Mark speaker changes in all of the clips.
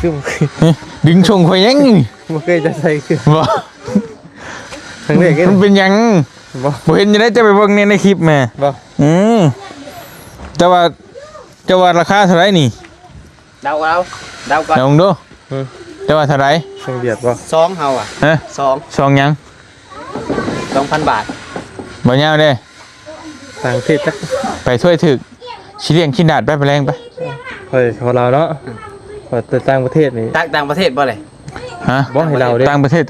Speaker 1: คือ
Speaker 2: ดึงชงข่อยยัง
Speaker 1: บ่เคยจะใส่คือ
Speaker 2: บ่
Speaker 1: ทั้งเด็ก
Speaker 2: มันเป็นหยัง
Speaker 1: บ่
Speaker 2: บ่เห็นจะได้จะไปเบิ่งในคลิปแม่
Speaker 1: บ่
Speaker 2: แต่ว่าราคาเท่าไหร่นี่
Speaker 3: เดาก่อน
Speaker 2: เดี๋ยวดูแต่ว่าเท่าไหร่
Speaker 1: ช่างเบียดบ่
Speaker 3: สองเฮาอ่ะ
Speaker 2: ฮะ
Speaker 3: สอง
Speaker 2: หยัง
Speaker 3: 2,000 บาท
Speaker 2: บ่ยาวเด้
Speaker 1: ต่างประเทศจัก
Speaker 2: ไปถ้วยถึกสิเลี้ยงขี้ดาดไปแรงไป
Speaker 1: เฮ้ยของเราเนาะแต่ต่างประเทศนี่
Speaker 3: ต่างประเทศบ่เลย
Speaker 2: ฮะ
Speaker 1: บ่ให้เราเด้
Speaker 2: ต่างประเทศ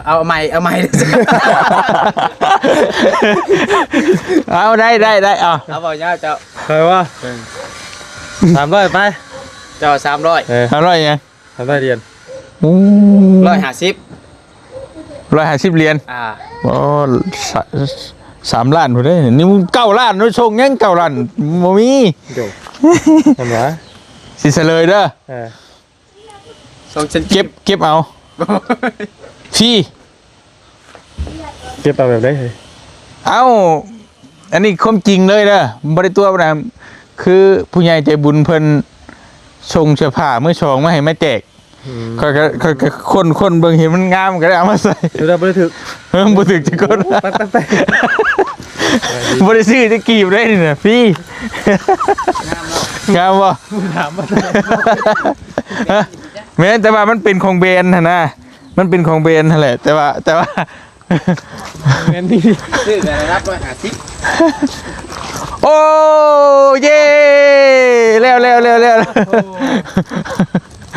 Speaker 3: เอาใหม่
Speaker 2: เอาได้เอา
Speaker 3: เอาบ่ยาวเจ้า
Speaker 1: เคยว่า300ไป
Speaker 3: เจ้า300
Speaker 2: อร่อยยัง
Speaker 1: 300เหรียญ
Speaker 3: 150
Speaker 2: 150เหรียญ โอ้3 ล้านพุ่นเด้นี่มึง9 ล้านด้วยชงยัง9 ล้านบ่มี
Speaker 1: โยทำหรอ
Speaker 2: สิเฉลยเด้อ
Speaker 3: ส่งฉัน
Speaker 2: เก็บเอาพี่
Speaker 1: เก็บเอาแบบได้เฮ้ย
Speaker 2: เอ้าอันนี้ความจริงเลยเด้อบริตัวนะคือผู้ใหญ่ใจบุญเพิ่นส่งเสื้อผ้ามื้อชองมาให้แม่แจกค่อยคนเบิ่งเห็นมันงามก็ได้เอามาใส่
Speaker 1: ดูได้บ่ได้ถึก
Speaker 2: บ่ถึกจักคน
Speaker 1: ไป
Speaker 2: บ่ได้ซื้อจะกีบได้นี่น่ะพี่งามบ่
Speaker 1: ถามมา
Speaker 2: แม้แต่ว่ามันเป็นของแบรนด์หั่นนะมันเป็นของแบรนด์นั่นแหละแต่ว่า
Speaker 1: เงินนี่
Speaker 3: ซื้อได้รับ150
Speaker 2: โอ้เย่แล้ว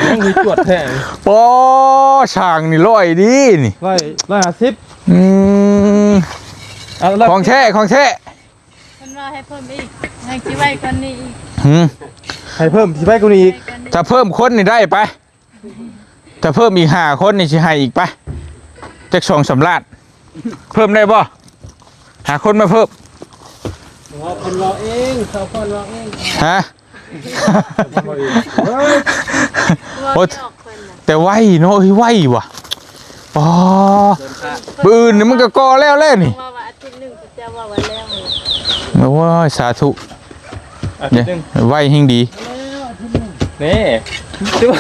Speaker 1: ต้องมีตรวจแท้
Speaker 2: ปอช่างนี่ร้อยดีนี่
Speaker 1: 150 เอา
Speaker 2: ของแท้
Speaker 4: คนว่าให้เพิ่มอีกให้คิดไว้ก่อนนี้อีก
Speaker 1: ให้เพิ่มสิไปกว่านี้อีก
Speaker 2: ถ้าเพิ่มคนนี่ได้ไปถ้าเพิ่มอีก5 คนนี่สิให้อีกไปจัก2-3 ล้านเพิ่มได้บ่หาคนมาเพิ่ม
Speaker 3: คนรอเองเขาคนรอเอง
Speaker 2: ฮะ
Speaker 4: ว่า
Speaker 2: โอ้
Speaker 4: ไม่ออกคนน่ะ
Speaker 2: แต่ไวเนาะไวว่ะอ๋อปืนนี่มันก็ก่อแล้วนี่
Speaker 4: ว่าอาทิตย์หนึ่งจะว่าวันแล้วเลย
Speaker 2: โอ้ยสาธุ
Speaker 1: อาทิ
Speaker 2: เนี่
Speaker 1: ต
Speaker 2: ย
Speaker 1: ย์นึง
Speaker 2: ไวยิ่งดี
Speaker 1: นี่ตัว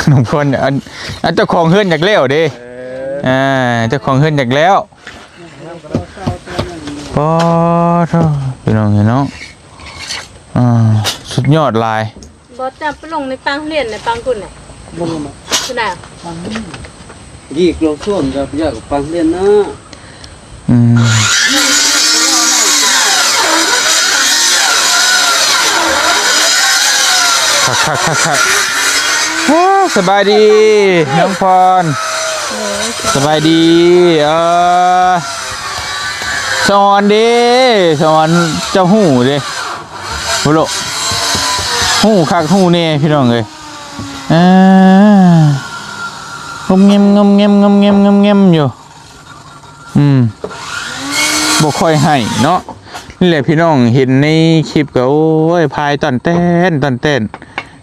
Speaker 2: หนุ่มพลอันเจ้าของเฮือนอยากแล้วเด้เจ้าของเฮือนอยากแล้วปอเท่าพี่น้องเห็นเนาะสุดยอดลาย
Speaker 4: บอสจะไปลงในปังเรียนในปังคุณเนี่ยคุณน่ะ
Speaker 3: ยี่กลงส่วนกับยากฟังเรียนนะ
Speaker 2: คักสบายดีน้องพรสบายดีสอนเด้สอนเจ้าหูเด้บุโรหูคักหูเน่พี่น้องเลยงมเงียมอยู่บ่ค่อยให้เนาะนี่แหละพี่น้องเห็นในคลิปก็โอ้ยพายตอนเต้น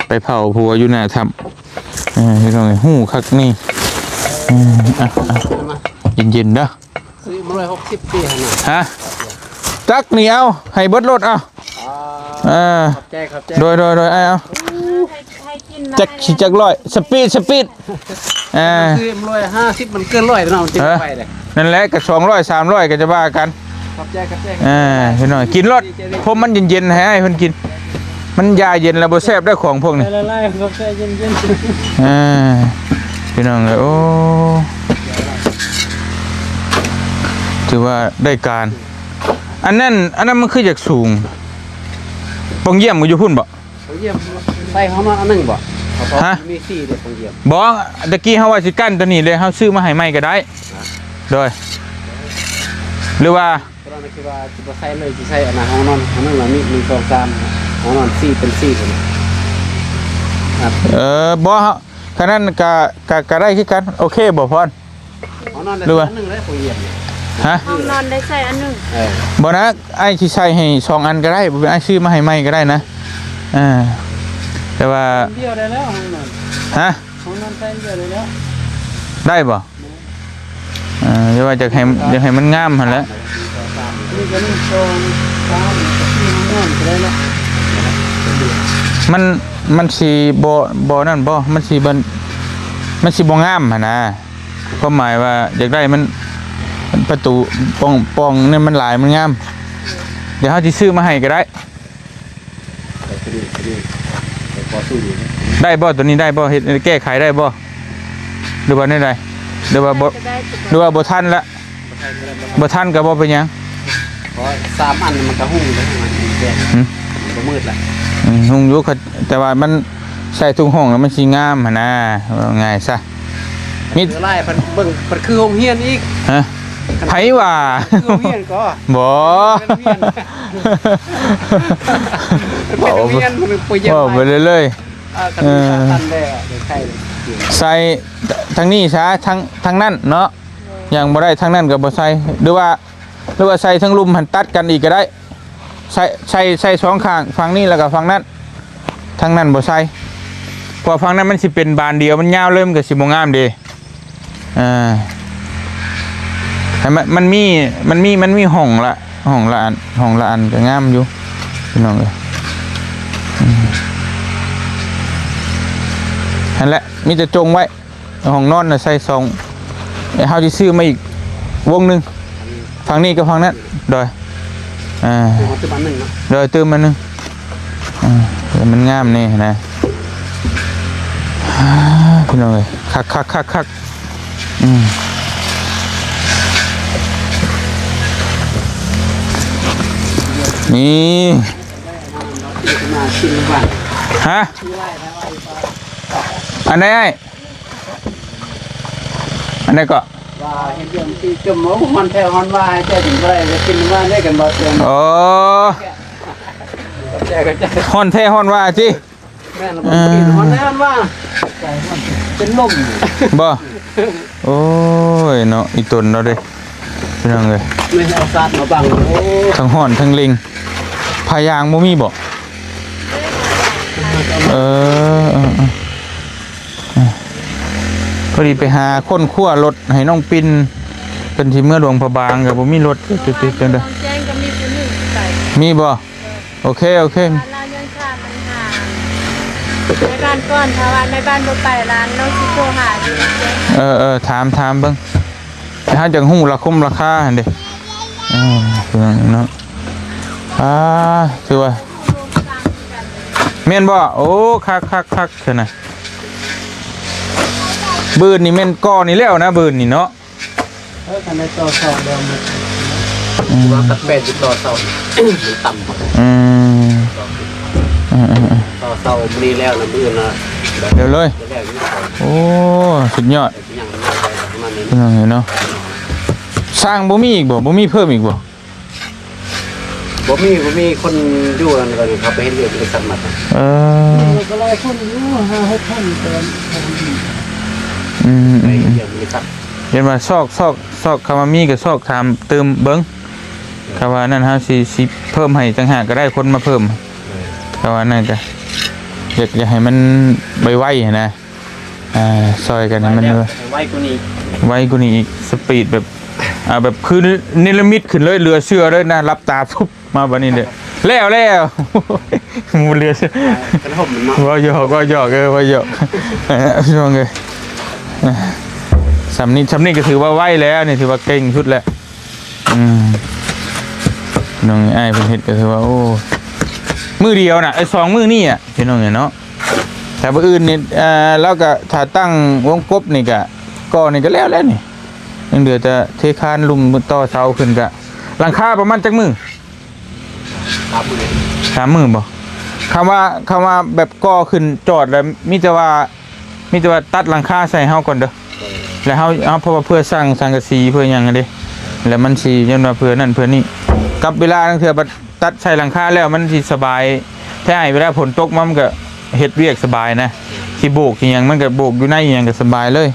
Speaker 2: ไปเผาผัวอยู่หน้าถ้ำพี่น้องหูคักนี่เย็นๆเด้อ
Speaker 3: ซื้อมา160 ปีหั่นน่ะ
Speaker 2: ฮะจักนี่เอาให้เบิดรถเอา
Speaker 3: ขอบใจ
Speaker 2: โดยเอา
Speaker 4: ให้กิน
Speaker 2: จักร้อยสปีด
Speaker 3: ซื้อ150มันเกิน100แล้วเนาะจริงไปเลย
Speaker 2: นั่นแหละกับ200 300ก็จะบ้ากัน
Speaker 3: ขอบใจ
Speaker 2: พี่น้องกินรถพมมันเย็นๆให้เพิ่นกินมันยาเย็นแล้วบ่แซ่บได้ของพวกนี้
Speaker 3: ไล่ขอบใจเย็น
Speaker 2: พี่น้องเลยโอ้ถือว่าได้การอันนั้นมันคือจากสูงปองเยี่ยมก็อยู่พุ่นบ่
Speaker 3: เยี่ยมใส่เขามาอันนึงบ่ฮะมี4เด้อของเยี่ยม
Speaker 2: บ่ตะกี้เฮาว่าสิกั้นตัวนี้เลยเฮาซื้อมาให้ใหม่ก็ได้โดยหรือว่า
Speaker 3: ตอนนั้นคิดว่าสิบ่ใส่เลยสิใส่อันนั้นห้องนอนห้องนึงละมี1 2 3ห้องนอน4เป็น4พุ่นครับ
Speaker 2: บ่ขนาดนั้นก็ได้คือกันโอเคบ่พร
Speaker 3: ห้องนอนได้อันนึงเลยของเยี่ยม
Speaker 2: ฮะ
Speaker 4: ห้องนอนได้ใส่อันหนึ่ง
Speaker 2: บ่นะไอ้สิใส่ให้2 อันก็ได้บ่เป็นไอ้ซื้อมาให้ใหม่ก็ได้นะแต่ว่า
Speaker 3: เดียวได้แล้วห้องนอน
Speaker 2: ฮะ
Speaker 3: ห้องนอนใส่เดียวได้แล้ว
Speaker 2: ได้บ่เดี๋ยวว่าจะให้มันงามหั่นแหละ
Speaker 3: นี่ก็1 2 3 4ห้องนอนก็ได้แล้ว
Speaker 2: มันสิบ่นั่นบ่มันสิบ่งามหั่นนะความหมายว่าอยากได้มันประตูปองเนี่ยมันหลายมันงามเดี๋ยวเฮาสิซื้อมาให้ก็ได้ได้บ่ตัวนี้ได้บ่เฮ็ดแก้ไขได้บ่หรือว่าได้หรือว่าบ่หรือว่าบ่ทันละบ่ทันก็บ่เป็นหยัง
Speaker 3: เพราะ3อันมันก็หุ้งได้มันแก่มันก็มืดละ
Speaker 2: หุงอยู่แต่ว่ามันใส่ถุงห้องแล้วมันสิงามหั่นนะว่าง่ายซะมี
Speaker 3: ไล่เบิ่งเพิ่นคือโรงเรียนอีก
Speaker 2: ฮะไผว่า
Speaker 3: คือโรงเรียนก็
Speaker 2: บ่
Speaker 3: เป็นโรงเรียนมันไปเยี่ยม
Speaker 2: บ่ไปเรื่อย
Speaker 3: กันตันได้เดี๋ยวใช่
Speaker 2: ๆใส่ทางนี้ซะทางนั้นเนาะยังบ่ได้ทางนั้นก็บ่ใส่หรือว่าใส่ทั้งลุมหันตัดกันอีกก็ได้ใส่สองข้างฝั่งนี้แล้วก็ฝั่งนั้นทางนั้นบ่ใส่เพราะฝั่งนั้นมันสิเป็นบานเดียวมันยาวเลยมันก็สิบ่งามเด้ให้มันมีห้องละอันก็งามอยู่พี่น้องเอ้ยนั่นแหละมีแต่จงไว้ห้องนอนน่ะใส่2เฮาสิซื้อมาอีกวงนึงฝั่งนี้กับฝั่งนั้นโดย
Speaker 3: ตัวมันนึงเนาะ
Speaker 2: โดยตื้มมันนึงมันงามนี่นะพี่น้องเอ้ยคักนี่
Speaker 3: มาชิมบ้าน
Speaker 2: ฮะอันไหนก็
Speaker 3: ว่าเห็นเรื่องที่จมหัวมันแท้ฮอนว่าให้แท้ถึงบ่ได้จะกินมาได้กันบ่เตือน
Speaker 2: โอ้
Speaker 3: แท้ก็แท้
Speaker 2: ฮอนแท้ฮอนว่าจิ
Speaker 3: แม่นบ่กินฮอนแท้ฮอนว่าใจฮอนเป็นลม
Speaker 2: บ่โอ้ยเนาะอีตนเนาะเด้พี่น้องเอ้ย
Speaker 3: ไม่เอาซาดมาบังโอ้
Speaker 2: ทั้งฮ้อนทั้งลิงพายางบ่มีบ่พอดีไปหาคนขั้วรถให้น้องปิ่นเป็นที่เมื่อหลวงพระบางก็บ่มีรถติดๆจังได๋
Speaker 4: น้องแจ้งก็มีผู้หนึ่งใส่
Speaker 2: มีบ่โอเค
Speaker 4: ร้านยังขาดปัญหาในบ้านก่อนถ้าว่าในบ้านบ่ไปร้านน้องสิโทรหาอยู่แจ้ง
Speaker 2: ถามเบิ่งถ้าจังฮู้ราคาหั่นเด้คือเนาะคือว่าแม่นบ่โอ้คักๆซั่นน่ะบืนนี่แม่นก้อนี่แล้วนะบืนนี่เนาะ
Speaker 3: กันในต่อเสาเดิมว่าตัดแปดติดต่อเสามันต่ำต่อเสามีแล้วนะมื้อนะ
Speaker 2: เดี๋ยวเลยโอ้สุดยอดยังไงเนาะสร้างบ่มีอีกบ่มีเพิ่มอีกบ่
Speaker 3: มีคนอยู่กันก็เขาไปเฮ็ดเรื่องบริษัทมาก็หลายคนอยู่5-6 คนเติมไปเรื่องบริษัท
Speaker 2: เห็นว่าซอกคำว่ามีก็ซอกถามเติมเบิ่งคำว่านั่นเฮาสิเพิ่มให้ต่างหากก็ได้คนมาเพิ่มคำว่านั่นก็อยากให้มันไวๆนะซอยกันให้มัน
Speaker 3: ไวกว่า
Speaker 2: นี้อีกสปีดแบบแบบคือนิรมิตขึ้นเลยเรือเชื่อเลยนะรับตาปุ๊บมาบัดนี้เด้อแล้วหมูเรือ
Speaker 3: กันห่มมันเนาะ
Speaker 2: ว่าหยอกว่าหยอกช่วงเลยสำนี้ก็ถือว่าไวแล้วนี่ถือว่าเก่งชุดแล้วน้องไอ้เป็นเฮ็ดก็ถือว่าโอ้มือเดียวน่ะไอ้2มือนี่อ่ะพี่น้องเนาะแต่บ่อื่นนี่แล้วก็ถ้าตั้งวงกบนี่ก็นี่ก็แล้วนี่ยังเหลือจะเทคานลุมต่อเสาขึ้นกะหลังคาประมาณจักมือ3 มือบ่คำว่าแบบก่อขึ้นจอดแล้วมีแต่ว่าตัดหลังคาใส่เฮาก่อนเด้อแล้วเฮาเพราะว่าเพื่อสร้างสังกะสีเพื่อหยังเด้แล้วมันสิยันว่าเพื่อนั่นเพื่อนี่กับเวลาเทื่อตัดใส่หลังคาแล้วมันสิสบายแท้เวลาฝนตกมันก็เฮ็ดเวียกสบายนะสิโบกสิหยังมันก็โบกอยู่ในหยังก็สบายเลย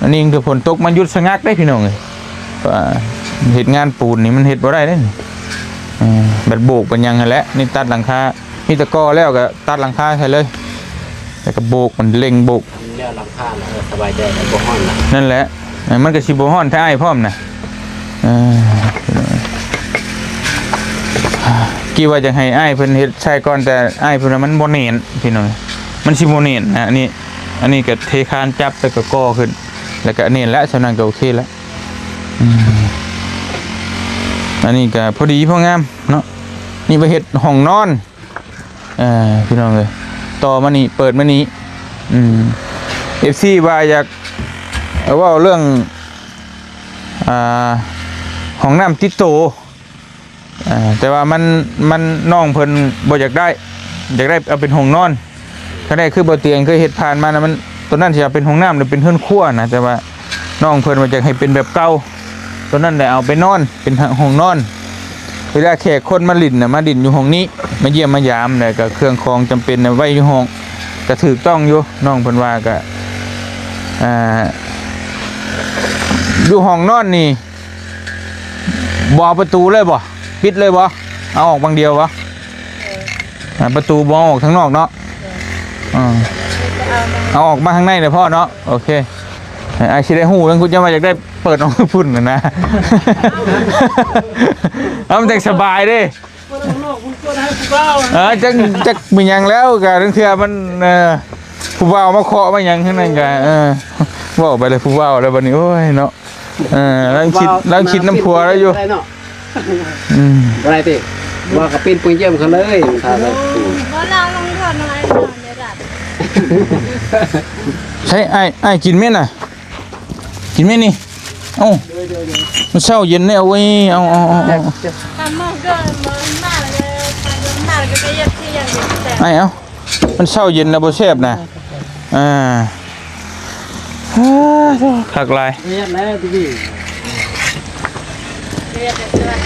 Speaker 2: อันนี้คือฝนตกมันหยุดชะงักได้พี่น้องเอ้ยเฮ็ดงานปูนนี่มันเฮ็ดบ่ได้เด้แบบโบกเป็นหยังนั่นแหละนี่ตัดหลังคามีตะกอแล้วก็ตัดหลังคาใส่เลยแล้วก็โบกมันเล็งโบก
Speaker 3: แล้วหลังคาแล้วสบายใจแล้วบ่ฮ้อนนะ
Speaker 2: นั่นแหละมันก็สิบ่ฮ้อนแท้อ้ายพร้อมน่ะกิน กี้ว่าจะให้อ้ายเพิ่นเฮ็ดใช่ก่อนแต่อ้ายเพิ่นว่ามันบ่เน้นพี่น้องมันสิบ่เน้นนะอันนี้ก็เทคานจับแล้วก็ก่อขึ้นแล้วก็เน้นแล้วฉะนั้นก็โอเคแล้วอันนี้ก็พอดีพองามเนาะนี่ไปเฮ็ดห้องนอนพี่น้องเอ้ยต่อมานี่เปิดมานี้FC ว่าอยากว่าเรื่องห้องน้ำติดโตแต่ว่ามันน้องเพิ่นบ่อยากได้เอาเป็นห้องนอนถ้าได้คือบ่เตียงเคยเฮ็ดผ่านมานะมันตัวนั้นสิเอาเป็นห้องน้ำหรือเป็นเฮือนครัวนะแต่ว่าน้องเพิ่นว่าอยากให้เป็นแบบเก่าตัวนั้นได้เอาไปนอนเป็นห้องนอนเวลาแขกคนมาลิ้นน่ะมาลิ้นอยู่ห้องนี้มาเยี่ยมมายามแล้วก็เครื่องของจำเป็นไว้อยู่ห้องก็ถูกต้องอยู่น้องเพิ่นว่าก็อยู่ห้องนอนนี่บ่เอาประตูเลยบ่ปิดเลยบ่เอาออกบางเดียวบ่ประตูบ่ออกทั้งนอกเนาะเอาออกมาข้างในเลยพ่อเนาะโอเคไอ้ชิได้หูแล้วคุณจะมาอยากได้เปิดออกพุ่นนะเอามันจะสบายดิจักมียังแล้วกันเถื่อมันผู้บ่าวมาเคาะมายังข้างในกันบอกไปเลยผู้บ่าวแล้ววันนี้โอ้ยเนาะลังคิดน้ำพัวแล้วอยู่
Speaker 3: อะไรติว่ากับเป็นปุ้ยเยี่ยมเขาเลยทำเลย
Speaker 4: เพราะเราลงทุนน้อยในระดับ
Speaker 2: ใช่ไอ้กินไหมน่ะกินไหมนี่เอ้ามันเช้าเย็นเนี่ยเอาไว้เอา
Speaker 4: ทำมากเกินมากเลยมากก็ยัดที่ยังแต่
Speaker 2: ไอ้เอ้ามันเช้าเย็นนะโบเชฟนะขักลาย
Speaker 3: เรียบแล้วพี่
Speaker 4: เรียบเลย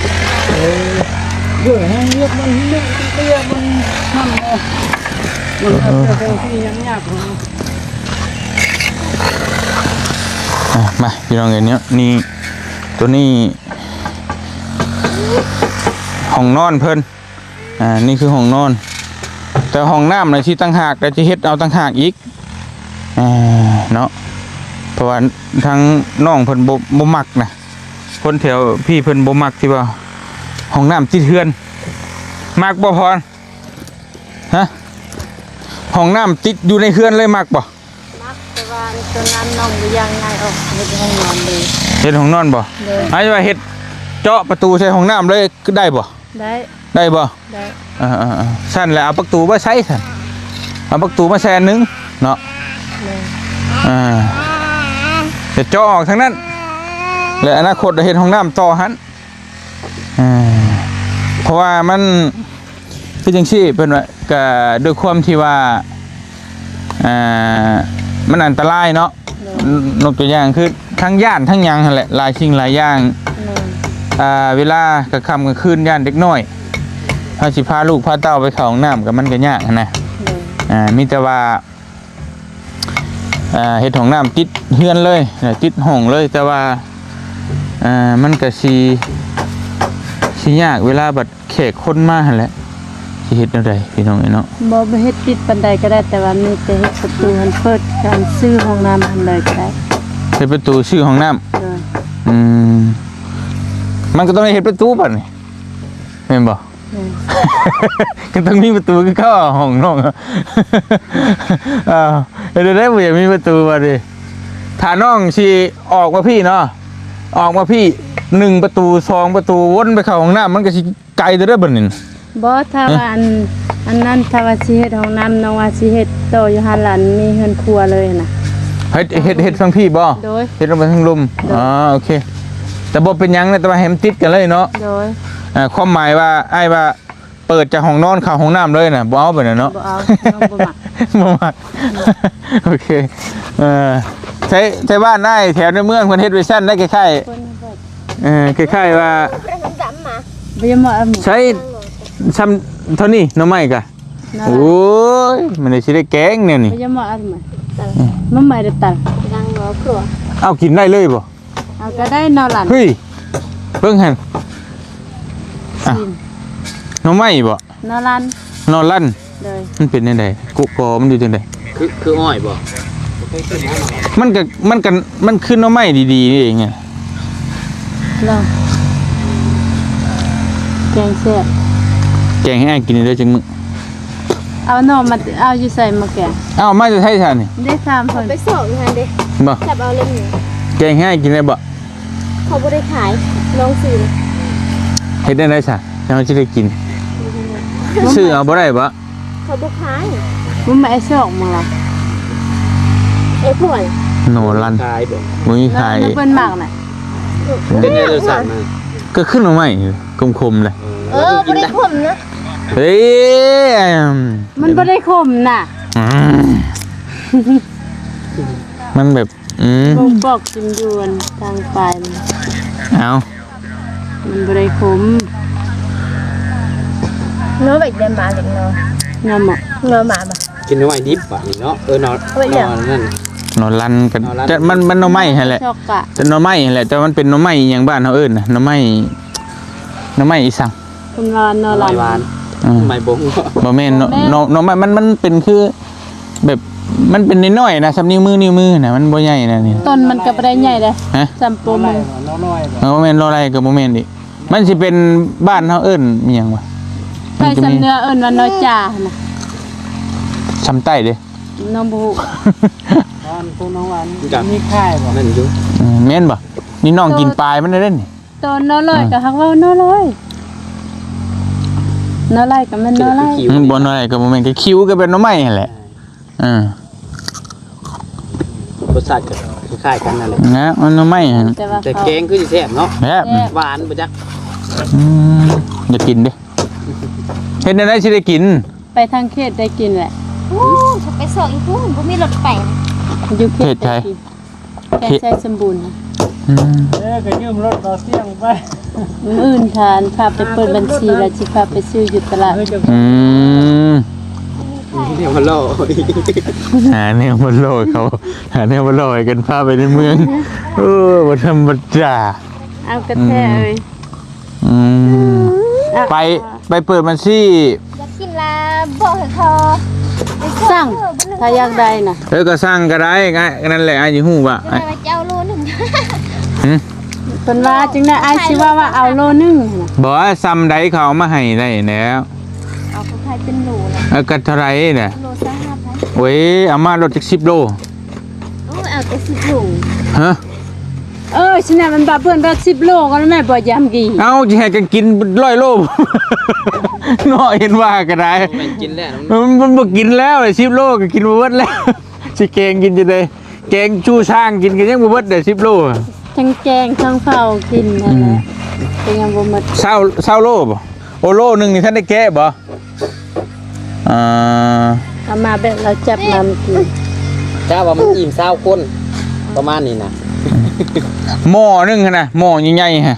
Speaker 3: เยอะแห้งเรียบมันเรียบมันนั่นเลยมันเป็นที่ยังยาก
Speaker 2: มาพี่น้องเห็นเนี้ยนี่ตัวนี้ห้องนอนเพิ่นนี่คือห้องนอนแต่ห้องน้ำในที่ตั้งหากแต่จะเฮ็ดเอาตั้งหากอีกเนาะเพราะว่าทั้งน้องเพิ่นบ่มักนะคนแถวพี่เพิ่นบ่มักที่ว่าห้องน้ำติดเฮือนมักบ่พรฮะห้องน้ำติดอยู่ในเฮือนเลยมักบ่
Speaker 4: มักแต่ว่าตัวนั้นน้องยังไงออกเฮ็ดห้องนอนเลย
Speaker 2: เฮ็ดห้องนอนบ่หมายว่าเฮ็ดเจาะประตูใส่ห้องน้ำเลยได้บ่ได้บ่
Speaker 4: ได้
Speaker 2: สั่นแล้วเอาประตูมาใช้สั่นเอาประตูมาแซนนึงเนาะจะเจาะออกทางนั้นและอนาคตจะเห็นห้องน้ำต่อหันเพราะว่ามันคือจังซี่เป็นว่าก็ด้วยความที่ว่ามันอันตรายเนาะนกตัวอย่างคือทั้งย่านทั้งยังแหละหลายสิ่งหลายอย่างเวลากลางค่ำกลางคืนย่านเด็กน้อยถ้าสิพาลูกพาเต้าไปเข้าห้องน้ำกับมันก็ยากนะมีแต่ว่าเฮ็ดห้องน้ำติดเฮือนเลยติดห้องเลยแต่ว่ามันก็สิยากเวลาบัดแขกคนมาหั่นแหละสิเฮ็ดแนวใดพี่น้องเนาะ
Speaker 4: บ่เฮ็ดติดปานใดก็ได้แต่ว่ามีแต่เฮ็ดประตูหันเปิดการซื้อห้องน้ำหันเลยก็ได้
Speaker 2: เฮ็ดประตูชื่อห้องน้ำมันก็ต้องเฮ็ดประตูบัดนี่แม่นบ่ก็ต้องมีประตูคือเข้าห้องน้องเดี๋ยวได้บ่อยากมีประตูบัดดิถ้าน้องสิออกมาพี่เนาะออกมาพี่1ประตู2ประตูวนไปเข้าห้องน้ำมันก็สิไกลเด้อบัดนี้
Speaker 4: บ่ถ้าว่าอันนั้นถ้าว่าสิเฮ็ดห้องน้ำน้องว่าสิเฮ็ดโตอยู่หันหลังมีเฮือนครัวเลยนะ
Speaker 2: เฮ็ดฟังพี่บ่เฮ็ดลงไปทางลุมโอเคแต่บ่เป็นหยังนะแต่ว่าให้มันติดกันเลยเนาะ
Speaker 4: โดย
Speaker 2: ความหมายว่าอ้ายว่าเปิดจากห้องนอนเข้าห้องน้ำเลยน่ะบ่เอาไปน่ะเนาะ
Speaker 4: บ่เอาบ่มัก
Speaker 2: บ่มักโอเคใช้บ้านได้แถวในเมืองเพิ่นเฮ็ดไว้ซั่นได้คล้ายๆคล้ายๆว่า
Speaker 4: บ่ยอม
Speaker 2: ใช้ซ้ำเท่านี้หน่อไม้กะโอ้ยมันได้สิได้แกงเนี่ยนี่
Speaker 4: บ่ยอมมันไม่ได้ตัดดังบ่ครัว
Speaker 2: เอากินได้เลยบ่
Speaker 4: เอาก็ได้นอนหลับ
Speaker 2: เฮ้ยเบิ่งหั่นหน่อไม้บ่
Speaker 4: นอน
Speaker 2: ลั่น
Speaker 4: เลย
Speaker 2: มันเป็นจังได๋กุกอมันอยู่จังได๋
Speaker 3: คืออ้อยบ่
Speaker 2: มันคือหน่อไม้ดีๆนี่เองอ่ะ
Speaker 4: ลองแกงแซ่บ
Speaker 2: กงให้อ้ายกินได้จังมื้อ
Speaker 4: เอาหน่อมาเอาอยู่ใส่มาแกง
Speaker 2: เอ้ามาจะใช้ท่านนี่
Speaker 4: ได้3คน
Speaker 5: ไปส่งงานเด้
Speaker 2: บ่
Speaker 5: จับเอาเล่มนี้
Speaker 2: แกงให้อ้ายกินได้บ่
Speaker 5: เขาบ่ได้ขายลองซื้อ
Speaker 2: เฮ็ดได้ไดซะจังสิได้กินซื้อเอาบ่ได้บ่
Speaker 5: เขาบ่ขาย
Speaker 4: มึงมาไอ้2มาล่ะ
Speaker 5: ไอ้พวก
Speaker 2: โนรัน
Speaker 3: ขายบ่
Speaker 2: บ่มีขาย
Speaker 4: แล้วเปิ้นมากน่ะ
Speaker 3: เป็นไงเราสั่งมา
Speaker 2: ก็ขึ้นมาใหม่คมๆเลย
Speaker 5: บ่ได้ขมนะ
Speaker 2: เฮ้ย
Speaker 4: มันบ่ได้คมน่ะ
Speaker 2: อืมมันแบบ
Speaker 4: บ่บอกกินยวนทางไปมัน
Speaker 2: เอา
Speaker 4: มันบ่ได้คม
Speaker 5: เนาะแบบเดินมาเล็กน้อย
Speaker 4: งามอ่ะ
Speaker 5: เนาะมาบ่
Speaker 3: กินน้อยดิบป่ะนี่เนาะนอนนั่น
Speaker 2: หนอนลันกัน
Speaker 3: หนอนลัน
Speaker 2: แต่มันหน่อไม้หั่นแหละ
Speaker 4: ชอกกะ
Speaker 2: แต่หน่อไม้หั่นแหละแต่มันเป็นหน่อไม้อหย่างบ้านเฮาเอิ้นน่ะหน่อไม้อีสัง
Speaker 4: เพิ่นว่าหนอ
Speaker 3: ล
Speaker 4: ลั
Speaker 3: อน ยวาน
Speaker 2: อืม
Speaker 3: ไม่บง
Speaker 2: บ่แม่นหน่อไม้มันเป็นคือแบบมันเป็นน้อยๆนะสำนิ้วมือน่ะมันบ่ใหญ่นะนี่
Speaker 4: ต้นมันก็บ่ได้ใหญ่เด้
Speaker 2: ฮะ
Speaker 4: จำปมือ
Speaker 3: น้อย
Speaker 2: บ่แม่นอะไรก็บ่แม่นดิมันสิเป็นบ้านเฮาเอิ้นอีหยังวะ
Speaker 4: ใครสำเนื้อเอิ้นว่าน้อยจ่าน่ะ
Speaker 2: ซ้ำใต้เด้
Speaker 4: น้องบ่ฮู้
Speaker 3: ตอนพวกน้องวันมีค่ายบ่นั่นอยู่
Speaker 2: แม่นบ่นี่น้องกินปลายมันได้เด้นี่
Speaker 4: ต้นน้อลอยก็ฮักว่าน้อลอยน้อลอยก็แม่นน้อลอย
Speaker 2: บ่นอะไรก็บ่แม่นก็คิ้วก็เป็นหน่อไม้หั่นแหละอ่าร
Speaker 3: สชาติก็คล้ายกันนั่นแหละ
Speaker 2: นะมันหน่อไม้หั่น
Speaker 4: แต่ว่า
Speaker 3: แต่
Speaker 4: เขา
Speaker 3: แกงคือสิแซ่บเนาะ
Speaker 2: แบบ
Speaker 3: หวานบ่จัก
Speaker 2: อยากกินเด้เฮ็ดได้สิได้กิน
Speaker 4: ไปทางเขตได้กินแหละ
Speaker 5: อู้ฉันไปส่งอีกพุ่นบ่มีรถไป
Speaker 4: อยู่เขตได้กินแค่ใช้สมบูรณ์นะ
Speaker 2: อืม
Speaker 3: ก็ยืมรถต่อเสียงไป
Speaker 4: มื้ออื่นทานพาไปเปิดบัญชีแล้วสิพาไปซื้ออยู่ตลาด
Speaker 2: อืม
Speaker 3: เดี๋ยวมาล่อ
Speaker 2: หาแนวมาโลยเขาหาแนวมาโลยกันพาไปในเมืองบ่ธรรมดา
Speaker 4: เอากระแทเอ้ย
Speaker 2: อืม
Speaker 4: อ่ะ
Speaker 2: ไปเปิดบัญชี
Speaker 5: อยากกินลาบอกให้เขาไป
Speaker 4: สั่งถ้าอยากได้น่ะ
Speaker 2: ก็สร้างก็ได้ไงนั่นแหละอ้ายสิฮู้ว่า
Speaker 5: ไปเจ้าโลนึง
Speaker 2: หึ
Speaker 4: เพิ่นว่าจึงได้อ้ายสิว่าเอาโลนึงน่ะ
Speaker 2: บอกว่าซ้ำใดเขาเอามาให้ได้แล้ว
Speaker 5: เอาเขาขายเป็นโลละ
Speaker 2: ก็เท่าไหร่น่ะ
Speaker 5: โลซะ5,000
Speaker 2: โอ้ยเอามารถจัก10 โล
Speaker 5: โอ้เอาแต่10ถุง
Speaker 2: ฮะ
Speaker 4: ฉะนั้นมันบาเพิ่นว่า10โลก็แล้วแม่บ่ยามกี่
Speaker 2: เอาจะให้กันกิน100 โล เนาะเห็นว่าก็ได้
Speaker 3: แม่นกินแล้ว
Speaker 2: มันบ่กินแล้วเลย10 โลก็กินบ่เบิดแล้ว สิแกงกินจะได้แกงชูช่างกินกันยังบ่เบิดได้10 โล
Speaker 4: ทั้งแกงทั้งเฝ้ากินนั่นแหละเป็นยังบ่หมด
Speaker 2: 20โลบ่โอโลนึงนี่ท่านได้แกะบ่
Speaker 4: เอามาแบบเราจับมากิน
Speaker 3: จ้าว่ามันอิ่ม20คนประมาณนี้นะ
Speaker 2: หม้อนึงหั่นน่ะหม้อใหญ่ๆฮะ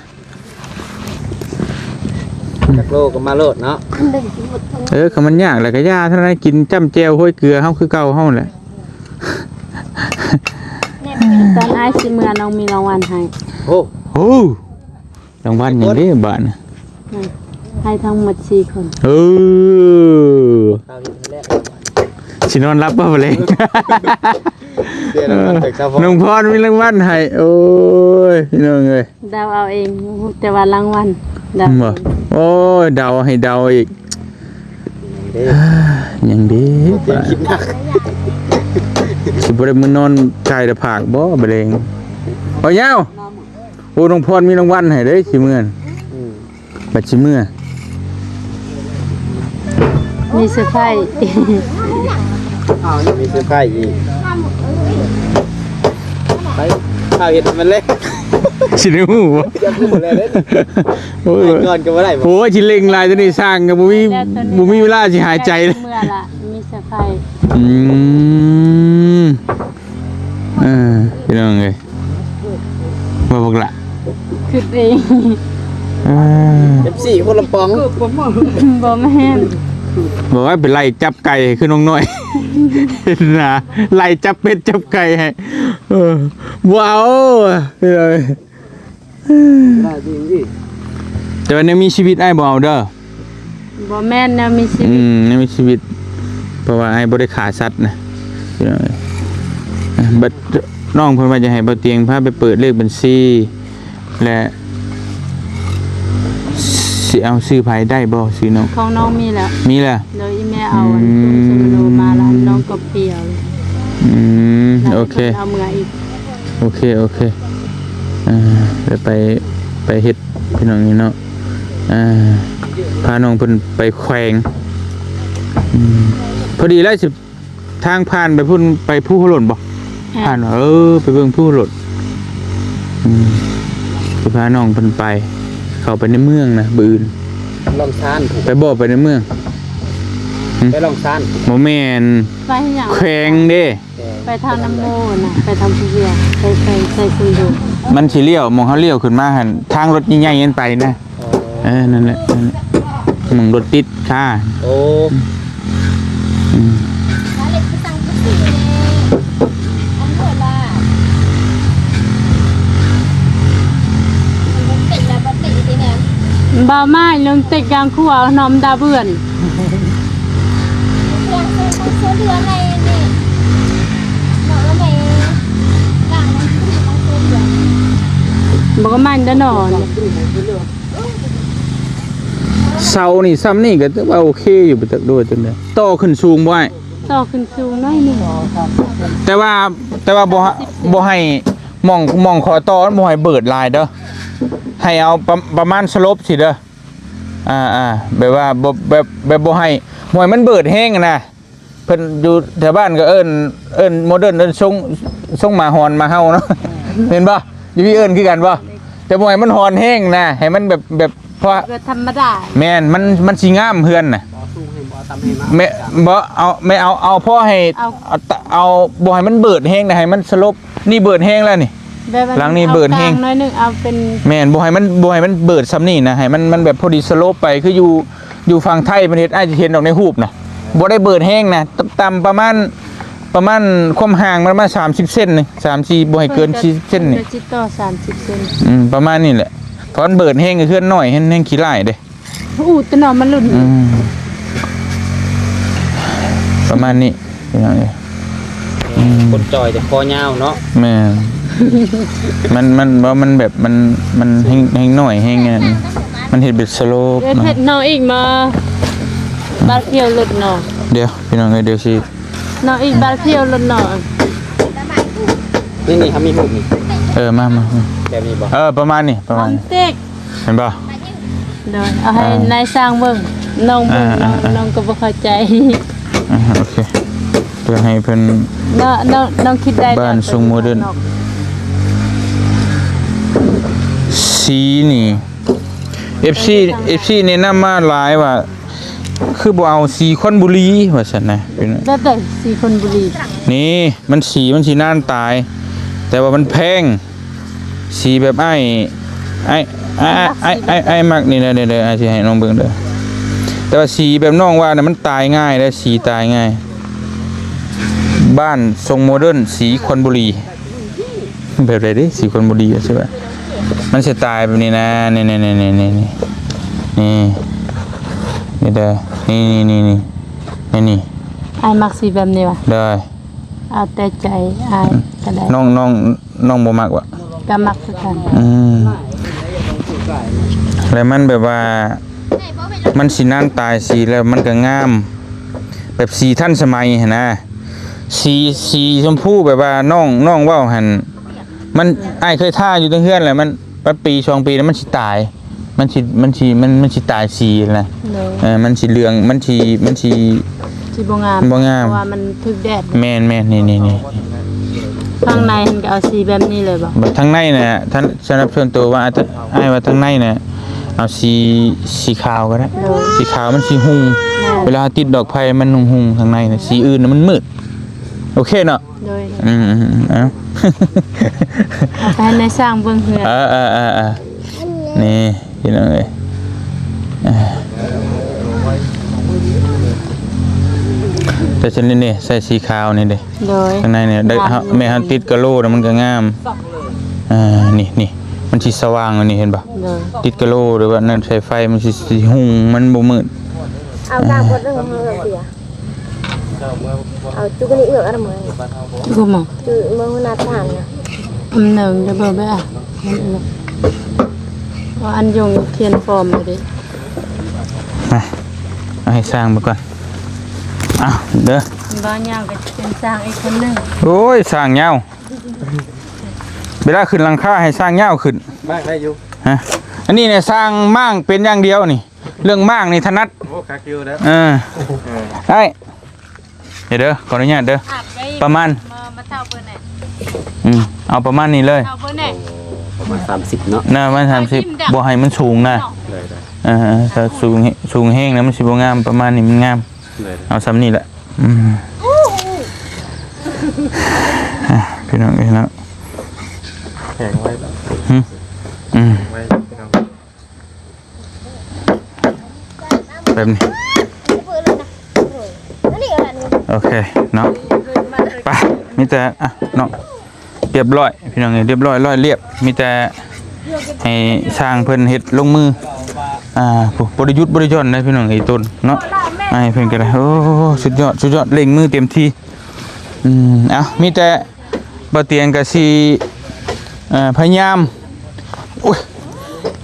Speaker 3: จักโลก็มาโลดเนาะ
Speaker 5: ดึงหมดทั้ง
Speaker 2: ก็มันยากแหละก็ยาเท่านั้นกินจ้ำแจ่วห้อยเกลือเฮาคือเก่าเฮาแหละ
Speaker 4: ตอนอ้ายสิเมื่อน้องมีรางวัลให้
Speaker 3: โอ้
Speaker 2: โอ้รางวัลอย่างนี้บาทน่ะ
Speaker 4: ให้ทั้งหมด4คน
Speaker 2: เออ
Speaker 3: ข้าวแรก
Speaker 2: สินอนรับบ่เลย
Speaker 3: เดี๋ยวเราไปครับ
Speaker 2: น้องพรมีรางวัลให้โอ้ยพี่น้องเอ้ย
Speaker 4: เดาเอาเองแต่ว่ารางวัลเดา
Speaker 2: บ่โอ้ยเดาให้เดาอีก
Speaker 3: เด้
Speaker 2: ยังดี
Speaker 3: เตรียมคิดหนัก
Speaker 2: สิบ่ได้มื้อนอนชายตะผากบ่บะเลงโอ้ยาวโอ้น้องพรมีรางวัลให้เด้สิมื้อนบัดสิมื้อ
Speaker 4: มีเซอร์ไพรส์
Speaker 3: อ้าวยังมีเสื้อผ้าอีกไปข้าวเห็ดมันเล็ก
Speaker 2: สิได้ฮู้บ่
Speaker 3: จะพูดอะไรเด้
Speaker 2: โอ้ย
Speaker 3: ก่อนก็บ่ได้บ่
Speaker 2: โอ้ยสิเล็งลายตัวนี้สร้างก็บ่มีเวลาสิหายใจเลย
Speaker 4: เมื่อละมีเซอร์ไพรส์
Speaker 2: มพี่น้องเอ้ยบ่พวกละ
Speaker 4: คิดเอง
Speaker 3: FC คนลำปอง
Speaker 4: บ่แม่น
Speaker 2: บอกว่าเป็นไล่จับไก่คือน้องน้อย เห็นนะไล่จับเป็ดจับไก่ให้ว้าวพี่น้องเอ้ย
Speaker 3: ได้จริงดิ
Speaker 2: แต่ว่าเนี่ยมีชีวิตไอ้บ่เอาเด้อ
Speaker 4: บ่แม่นแนวมีชีวิต
Speaker 2: เนี่ยมีชีวิต เพราะว่าไอ้บ่ได้ขาสัตว์นะพี่น้องเอ้ยบัดน้องเพิ่นว่าจะให้บ่เตียงพาไปเปิดเลขบัญชีและ สิเอาซื้อไผได้บ่ซื้อน้อง
Speaker 4: ของน้องมีแล้ว
Speaker 2: มีแหละ
Speaker 4: เลยอีแม่เอาอันตุ้มสมโนมาแล้วน้องก็เปรียว
Speaker 2: โอเค
Speaker 4: เอาเมื่ออีก
Speaker 2: โอเคเดี๋ยวไปเฮ็ดพี่น้องนี่เนาะพาน้องเพิ่นไปแขวงพอดีแล้วสิทางผ่านไปพุ่นไปผู้หล่นบ่ผ่านไปเบิ่งผู้หล่นสิพาน้องเพิ่นไปเข้าไปในเมืองนะบื้น
Speaker 3: ลองซานถูก
Speaker 2: ไปบ่ไปในเมือง
Speaker 3: ไปลองซาน
Speaker 2: บ่แม่น
Speaker 4: ไปให้หยัง
Speaker 2: แขวงเด้
Speaker 4: ไปทางน้ำโมน่ะไปทางผู้เวียไปคุณดู
Speaker 2: มันสิเลี้ยวมองเขาเลี้ยวขึ้นมาหั่นทางรถใหญ่ๆนั่นไปนะนั่นแหละมึงรถติดค่ะ
Speaker 3: โอ้
Speaker 5: มาเล็กไปสั่งกุฏิเลยอันเปิดละมันติดแล้วมันติดที่ไหน
Speaker 4: บ่าวไม้ลงติดกลางขัวน้อมดาเบื่อน
Speaker 5: เรื่องซื้อเรือในนี่บอกว่าในกลางมันขึ้นต้องซื้อเรือ
Speaker 4: บอกว่ามันจะนอน
Speaker 2: เสานี่ซ้ำนี่ก็ถือว่าโอเคอยู่ไปตักด้วยจนเลยต่อขึ้นสูงบ่ให้
Speaker 4: ต่อขึ้นสูงหน้อยหนึง
Speaker 2: แต่ว่าบ่ให้มองขอต่อบ่ให้เบิดลายเด้อให้เอาประมาณสลบสิเด้อแบบว่าแบบบ่ให้มันเบิดแห้งนะเพิ่นอยู่แถวบ้านก็เอิ้นโมเดิร์นเอิ้นส่งหมาหอนมาเฮาเนาะ เห็นบ่อยู่พี่เอิ้นคือกันบ่แต่บ่ให้มันหอนแห้งนะให้มันแบบเพราะ
Speaker 4: เกิดธรรมดา
Speaker 2: แม่นมันสิงามเฮือนน่ะ
Speaker 3: สู้ให้บ่ตำให้มา
Speaker 2: ไม่เอาพ่อให้เอาบ่ให้มันเบิดแห้งนะให้มันสลบนี่เบิดแห้งแล้วนี่
Speaker 4: แบบว่า
Speaker 2: หลังนี้เบิดแห้ง
Speaker 4: อากลาน้อยหนึงเอาเป็น
Speaker 2: แม่นบ่ให้มันเบิดซ้ำนี่นะให้มันแบบพอดีสลบไปคืออยู่ฝั่งไทยประเทศอาจจะเห็นออกในรูปนะบ่ได้เบิดแห้งนะต่ำประมาณความห่างมันประมาณ30เซนนี่3-4บ่ให้เกิน40เซนนี่
Speaker 4: ดิจิตอล30 เซน
Speaker 2: ประมาณนี้แหละเพราะมันเบิดแห้งก็คือน้อยแห้งขี้ร้ายเด้
Speaker 4: ตะนอมันหลุด
Speaker 2: ประมาณนี้อย่างนี้
Speaker 3: คนจอยแต่คอยาวเนาะ
Speaker 2: แม่มันว่ามันแบบมันแห้งหน่อยแห้งงั้นมันเห็นเป็นสโลป
Speaker 4: เฮ็ด
Speaker 2: เนาะ
Speaker 4: เฮ็ดนออีกมาบาดเขียวหลุดนอ
Speaker 2: เดี๋ยวพี่น้องเดี๋ยวสิ
Speaker 4: นออีกบาดเขียวหลุดนอ
Speaker 3: นี่ครับมีหูนี่
Speaker 2: มา
Speaker 3: แบบนี้บ่
Speaker 2: ประมาณนี้ประ
Speaker 4: น้
Speaker 2: มา
Speaker 4: อ
Speaker 2: ณ
Speaker 4: ง
Speaker 2: นี้
Speaker 4: เต็ก
Speaker 2: เห็นป่ะ
Speaker 4: เดี๋ยวเอาให้นายสร้างเบิ่งน้องเบิ่งน้องก็บ่เข้าใจ
Speaker 2: โอเคเพื่อให้เพิ่น
Speaker 4: น้องคิดได้
Speaker 2: บ้านทรงโมเดิร์น สีนี่ FC แนะนำมาหลายว่าคือบ่เอาสีคอนบุรีว่าซั่นนะพี่น้อง
Speaker 4: แล้วแต่สีคนบุรี
Speaker 2: นี่มันสีน่านตาย แต่ว่ามันแพงสีแบบไอ้มักนี่นะเดี๋ยวไอ้สิให้น้องเบิ่งเด้อแต่ว่าสีแบบน้องว่าน่ะมันตายง่ายและสีตายง่ายบ้านทรงโมเดิร์นสีคอนบุรีแบบไรดิสีคอนบุรีใช่ป่ะมันจะตายแบบนี้นะนี่เด้อนี่
Speaker 4: อายมักสีแบบนี้ว่ะ
Speaker 2: ได้
Speaker 4: เอาแต่ใจอายก็ได้
Speaker 2: น้องบ่มักว่ะ
Speaker 4: ก็มักคือกัน
Speaker 2: แล้วมันแบบว่ามันสีน้ำตายสีแล้วมันก็งามแบบสีท่านสมัยเห็นนะสีชมพูแบบว่าน้องว่าวหันมันไอ้เคยท่าอยู่ตั้งเฮือนแหละมันปี2 ปีแล้วมันสิตายมันสิตายสีนะ
Speaker 4: เลย
Speaker 2: มันสิเหลืองมันสิ
Speaker 4: สิบ่งาม
Speaker 2: บ่งาม
Speaker 4: เพราะว่ามันถึกแดด
Speaker 2: แม่นนี่
Speaker 4: ข้างในมันก็เอาสีแบบนี้เลยบ่
Speaker 2: แบบทั้งในน่ะท่านสำหรับส่วนตัวว่าไอ้ว่าทั้งในน่ะเอาสีขาวก็ได้สีขาวมันสีหุ่งเวลาติดดอกไผ่มันหุ่งข้างในน่ะสีอื่นน่ะมันมืดโอเคเนาะ
Speaker 4: โดย
Speaker 2: เอา
Speaker 4: เอาไปให้นายสร้างเบิ่งเฮือน
Speaker 2: นี่พี่น้องเอ้ยแต่ฉันนี่ใส่สีขาวนี่เด้
Speaker 4: โดย
Speaker 2: ข้างในเนี่ยได้แม่ฮันติดกะโหลแล้วมันก็งามนี่มันสิสว่างอันนี้เห็นป่ะ
Speaker 4: โดย
Speaker 2: ติดกะโหลหรือว่านั่นใช้ไฟมันสิหุ่งมันบ่มืด
Speaker 5: เอากลางบนเรื่องของเราเสียเอาจุกนี่เอือกอะไรมั้ย
Speaker 4: กูหมอ
Speaker 5: คือเมื่อวันนัดผ่านนะ
Speaker 4: หนึ่งจะเบิ่งไปอ่ะมันว่าอันยงเทียนฟอร์มเลยดิ
Speaker 2: ให้สร้างมาก่อนอ้าวเด้อ
Speaker 4: บ้านยาวก็เป็นสร้างอีกคนหนึง
Speaker 2: โอ้ยสร้างเหงาเวลาขึ้นหลังคาให้สร้างเหงาขึ้น
Speaker 3: มากได้อยู่
Speaker 2: ฮะอันนี้เนี่ยสร้างม่างเป็นอย่างเดียวนี่เรื่องม่างนี่ถนัด
Speaker 3: โอ้คักอยู่แล้ว
Speaker 2: ได้เดี๋ยวเด้อขออนุญาตเด้อ
Speaker 4: อาบได้
Speaker 2: ประมาณ
Speaker 4: มาเท่าเบอร์ไหน
Speaker 2: เอาประมาณนี้เลย
Speaker 4: เท่าเบอร์ไหน
Speaker 3: ประมาณ30เนาะ
Speaker 2: น่ามัน30บ่ให้มันสูงนะ
Speaker 3: ได้
Speaker 2: ถ้าสูงแห้งนะมันสิบ่งามประมาณนี้มันงาม
Speaker 3: ได้
Speaker 2: เอาซ้ำนี่แหละพี่น้องพี่น้อง
Speaker 1: แข็งไว้ ไว้พี่น้อง
Speaker 2: แบบนี้
Speaker 5: เปิดเลยนะโอ้ยนี่อะไรนี่
Speaker 2: โอเคเนาะไปมีแต่เนาะเรียบร้อยพี่น้องเรียบร้อยร้อยเรียบมีแต่ให้สร้างเพิ่นเฮ็ดลงมือบ่ได้หยุดบ่ได้หย่อนนะพี่น้องไอ้ต้นเนาะให้เพิ่นก็ได้โอ้สุดยอดเร่งมือเต็มที่มีแต่บ่เตียงก็สิพยายาม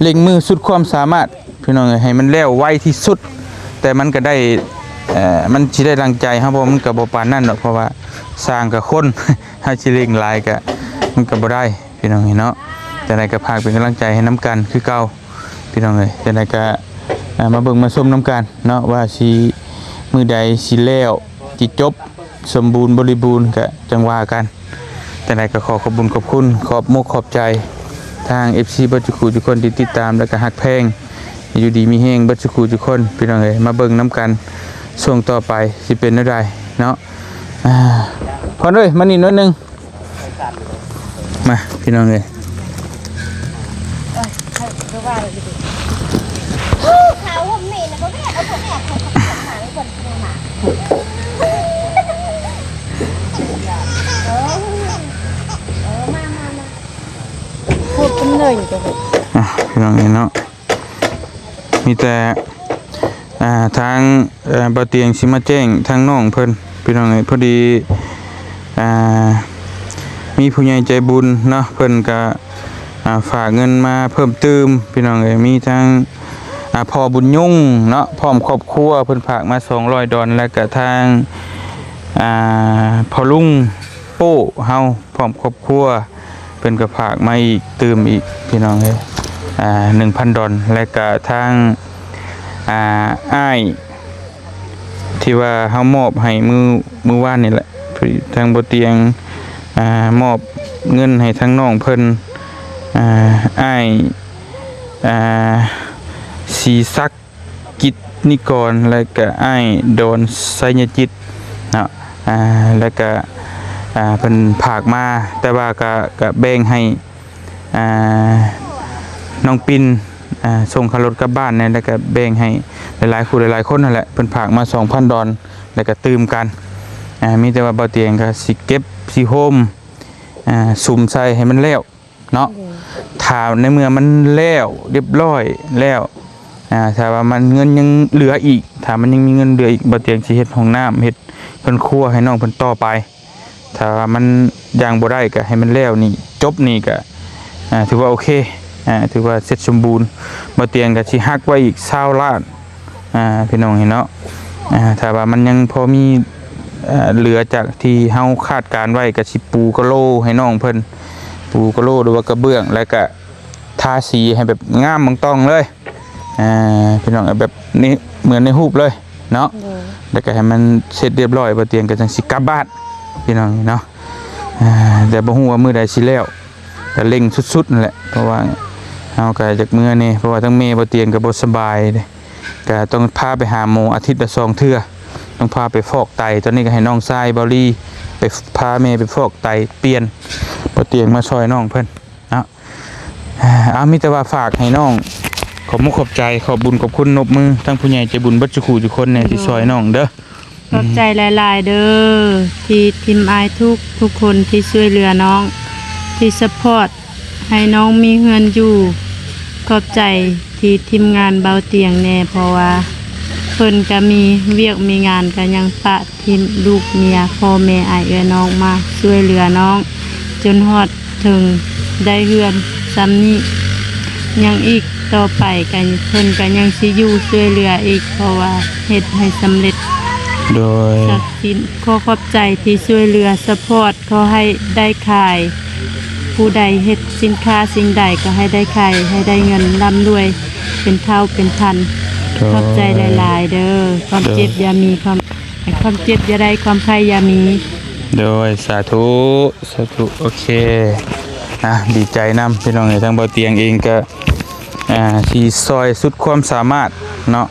Speaker 2: เร่งมือสุดความสามารถพี่น้องให้มันแล้วไวที่สุดแต่มันก็ได้มันสิได้รังใจครับเพราะมันก็บ่ปานนั้นหรอกเพราะว่าสร้างกับคน ถ้าสิเร่งหลายก็มันก็บ่ได้พี่น้องเนาะแต่ใดก็พากเป็นกำลังใจให้น้ำกันคือเก่าพี่น้องเอ้ยแต่ใดก็มาเบิ่งมาชมน้ำกันเนาะว่าสิมื้อใดสิแล้วสิจบสมบูรณ์บริบูรณ์ก็จังว่ากันแต่ใดก็ขอบคุญขอบคุณขอบมุกขอบใจทาง FC บัดจุกุทุกคนที่ติดตามแล้วก็ฮักแพงอยู่ดีมีแฮงบัดจุกุทุกคนพี่น้องเอ้ยมาเบิ่งน้ำกันช่วงต่อไปสิเป็นจังไดเนาะพอเลยมานี่น้อยนึงมาพี่น้องเอ้ย
Speaker 5: ขาวผมนี่นะก็แม่เอาผมแอบเขาหาเลยคนเดียวมา
Speaker 4: พูดเป็นเลยจ้ะ
Speaker 2: พี่น้องเนาะมีแต่ทางบ่เตียงสิมาแจ้งทางน้องเพิ่นพี่น้องพอดีมีผู้ใหญ่ใจบุญเนาะเพิ่นก็ฝากเงินมาเพิ่มเติมพี่น้องมีทางพ่อบุญยุ่งเนาะพร้อมครอบครัวเพิ่นฝากมา200 ดอลแล้วก็ทางพ่อลุงโป้เฮาพร้อมครอบครัวเพิ่นก็ฝากมาอีกเติมอีกพี่น้อง1,000 ดอลแล้วก็ทางอ้ายที่ว่าเฮามอบให้มือว่านนี่แหละทางบ่เตียงมอบเงินให้ทางน้องเพิ่นอ้ายสีซักกิจนิกรแล้วก็อ้ายโดนไสยจิตเนาะแล้วก็เพิ่นฝากมาแต่ว่าก็แบ่งให้น้องปินส่งค่ารถกลับบ้านเนี่ยแล้วก็แบ่งให้หลายๆคู่หลายๆคนนั่นแหละเพิ่นฝากมา 2,000 ดอลแล้วก็ตืมกันมีแต่ว่าบ่เตียงก็สิเก็บสิโฮมสุ่มใส่ให้มันแล้วเนาะถ้าในเมื่อมันแล้วเรียบร้อยแล้วถ้าว่ามันเงินยังเหลืออีกถ้ามันยังมีเงินเหลืออีกบ่เตียงสิเฮ็ดห้องน้ำเฮ็ดเพิ่นครัวให้น้องเพิ่นต่อไปถ้าว่ามันยังบ่ได้ก็ให้มันแล้วนี่จบนี่ก็ถือว่าโอเคถือว่าเสร็จสมบูรณ์บ่เตียงก็สิฮักไว้อีก20 ล้านพี่น้องเห็นเนาะถ้าว่ามันยังพอมีเหลือจากที่เฮาคาดการไว้ก็สิปูกะโลให้น้องเพิ่นปูกะโลหรือว่ากระเบื้องแล้วก็ทาสีให้แบบงามบางต้องเลยพี่น้องแบบนี้เหมือนในรูปเลยเนาะแล้วก็ให้มันเสร็จเรียบร้อยบ่เตียงก็จังสิกลับบ้านพี่น้องเนาะแต่บ่ฮู้ว่ามื้อใดสิแล้วก็เร่งสุดๆนั่นแหละเพราะว่าเฮาก็จากมื้อนี้เพราะว่าทั้งแม่บ่เตียงก็บ่สบายเด้ก็ต้องพาไปหาหมออาทิตย์ละ2 เทื่อต้องพาไปฟอกไตตอนนี้ก็ให้น้องชายบอลี่ไปพาแม่ไปฟอกไตเปลี่ยนบ่เตียงมาช่วยน้องเพิ่นเนาะมีแต่ว่าฝากให้น้องขอบมุกขอบใจขอบบุญขอบคุณนบมือทั้งผู้ใหญ่ใจบุญบัดจุคู่ทุกคนเนี่ยที่ช่วยน้องเด้อ
Speaker 4: ขอบใจหลายๆเด้อที่ทีมอายทุกคนที่ช่วยเหลือน้องที่ซัพพอร์ตให้น้องมีเฮือนอยู่ขอบใจที่ทีมงานเบาเตียงแน่เพราะว่าเพิ่นก็มีเวียกมีงานก็ยังปะทีมลูกเมียพ่อแม่อายน้องมาช่วยเหลือน้องจนฮอดถึงได้เฮือนซ้ำนี้ยังอีก ต่อไปกันเพิ่นก็ยังสิอยู่ช่วยเหลืออีกเพราะว่าเฮ็ดให้สำเร็จ
Speaker 2: โดย
Speaker 4: ศักดิ์สิทธิ์ขอขอบใจที่ช่วยเหลือซัพพอร์ตขอให้ได้ขาย ผู้ใดเฮ็ดสินค้าสิ่งใดก็ให้ได้ขายให้ได้เงินร่ำรวยเป็นเท่าเป็นพันขอบใจหลายๆเด้อความเจ็บอย่ามีความเจ็บอย่าได้ความไข้อย่ามี
Speaker 2: โดยสาธุสาธุโอเคดีใจนำพี่น้องทั้งเบาเตียงเองก็ที่ซอยสุดความสามารถเนาะ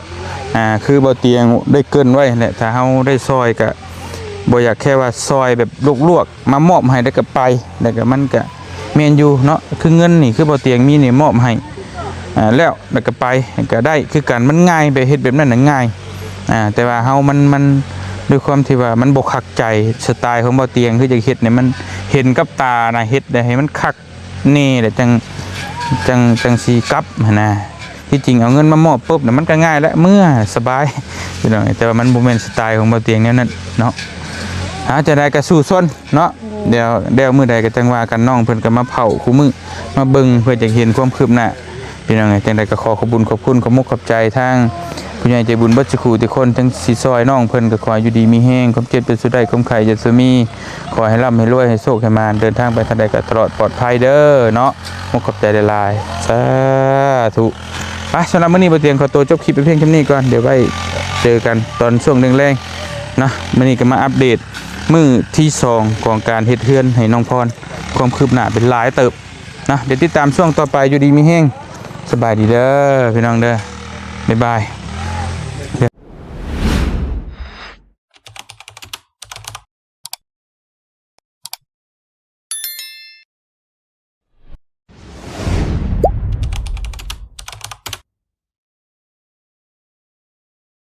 Speaker 2: คือเบาเตียงได้เกินไว้แหละถ้าเฮาได้ซอยก็บ่อยากแค่ว่าซอยแบบลวกๆมามอบให้ได้ก็ไปแล้วก็มันก็แม่นอยู่เนาะคือเงินนี่คือเบาเตียงมีนี่มอบให้แล้วก็ไปก็ได้คือกันมันง่ายไปเฮ็ดแบบนั้นน่ะง่ายแต่ว่าเฮามันด้วยความที่ว่ามันบ่คักใจสไตล์ของเบาเตียงคือจะเฮ็ดเนี่ยมันเห็นกับตานะเฮ็ดได้ให้มันคักนี่แหละจังสิกลับนะที่จริงเอาเงินมามอบปุ๊บเนี่ยมันก็ง่ายแล้วเมื่อสบายพี่น้องแต่ว่ามันบ่แม่นสไตล์ของเบาเตียงแนวนั้นเนาะจะได้ก็สู้ซนเนาะเดี๋ยวมื้อใดก็จังว่ากันน้องเพิ่นก็มาเผาคู่มื้อมาเบิ่งเพื่อจะเห็นความคืบหน้าพี่น้องจังได๋ก็ขอขอบคุณขอบขอบใจทางผู้ใหญ่ใจบุญเบิดสุขทุกคนทั้งสิซอยน้องเพิ่นก็ขออยู่ดีมีแฮงความเจ็บเป็นสุดได้ความไข้จะมีขอให้ร่ำให้รวยให้โชคให้มาเดินทางไปทางใดก็ตลอดปลอดภัยเด้อเนาะขอบใจหลายๆสาธุไปสำหรับมื้อนี้บ่เตียงขอตัวจบคลิปไปเพียงเท่านี้ก่อนเดี๋ยวไว้เจอกันตอนช่วงแรงๆนะมื้อนี้ก็มาอัปเดตมื้อที่2ของการเฮ็ดเฮือนให้น้องพรความคืบหน้าเป็นหลายเติบนะเดี๋ยวติดตามช่วงต่อไปอยู่ดีมีแฮงสบายดีเด้อพี่น้องเด้อบ๊ายบาย